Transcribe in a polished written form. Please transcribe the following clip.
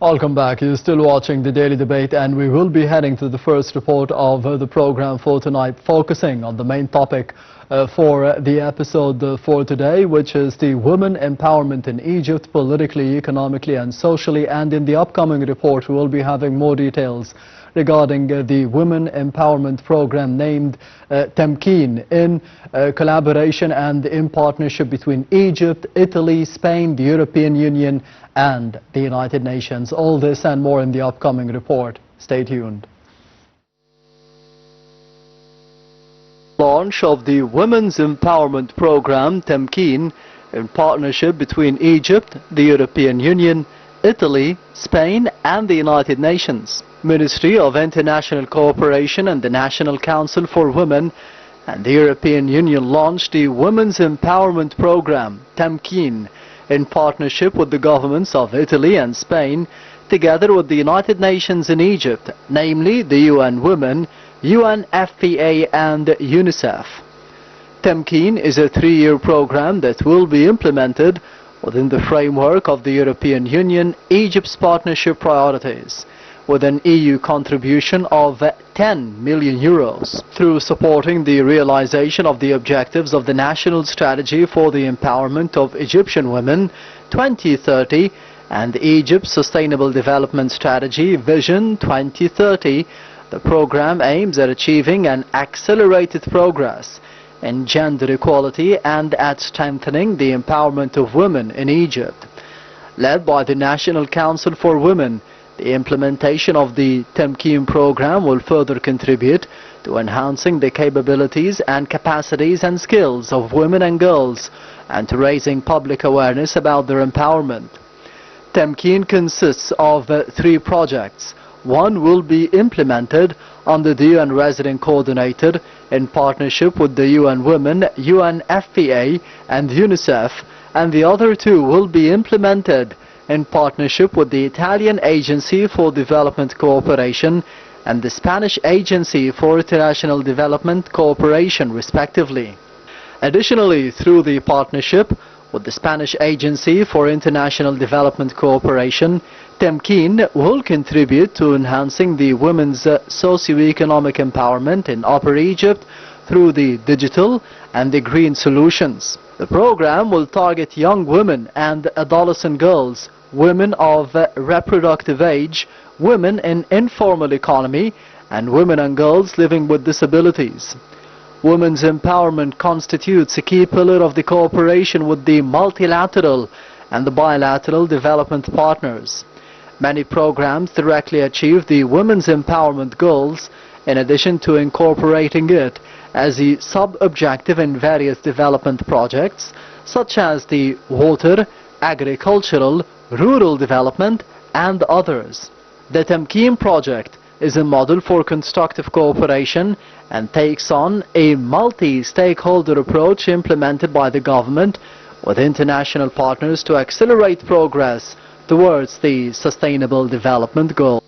Welcome back. You're still watching the Daily Debate, and we will be heading to the first report of the program for tonight, focusing on the main topic for the episode for today, which is the women empowerment in Egypt, politically, economically and socially. And in the upcoming report, we will be having more details regarding the Women Empowerment Program named Temkeen, in collaboration and in partnership between Egypt, Italy, Spain, the European Union and the United Nations. All this and more in the upcoming report. Stay tuned. Launch of the Women's Empowerment Program Temkeen in partnership between Egypt, the European Union, Italy, Spain and the United Nations. Ministry of International Cooperation and the National Council for Women and the European Union launched the Women's Empowerment Program Temkeen in partnership with the governments of Italy and Spain, together with the United Nations in Egypt, namely the UN Women, UNFPA and UNICEF. Temkeen is a 3-year program that will be implemented within the framework of the European Union Egypt's partnership priorities, with an EU contribution of 10 million euros, through supporting the realization of the objectives of the National Strategy for the Empowerment of Egyptian Women 2030 and Egypt's Sustainable Development Strategy Vision 2030. The program aims at achieving an accelerated progress in gender equality and at strengthening the empowerment of women in Egypt. Led by the National Council for Women, the implementation of the Temkeen program will further contribute to enhancing the capabilities and capacities and skills of women and girls and to raising public awareness about their empowerment. Temkeen consists of 3 projects. One will be implemented under the UN Resident Coordinator in partnership with the UN Women, UNFPA and UNICEF, and the other 2 will be implemented in partnership with the Italian Agency for Development Cooperation and the Spanish Agency for International Development Cooperation, respectively. Additionally, through the partnership with the Spanish Agency for International Development Cooperation, Temkeen will contribute to enhancing the women's socio-economic empowerment in Upper Egypt through the digital and the green solutions. The program will target young women and adolescent girls, women of reproductive age, women in informal economy, and women and girls living with disabilities. Women's empowerment constitutes a key pillar of the cooperation with the multilateral and the bilateral development partners. Many programs directly achieve the women's empowerment goals, in addition to incorporating it as a sub-objective in various development projects, such as the water, agricultural, rural development and others. The Temkeen project is a model for constructive cooperation and takes on a multi-stakeholder approach implemented by the government with international partners to accelerate progress towards the Sustainable Development Goals.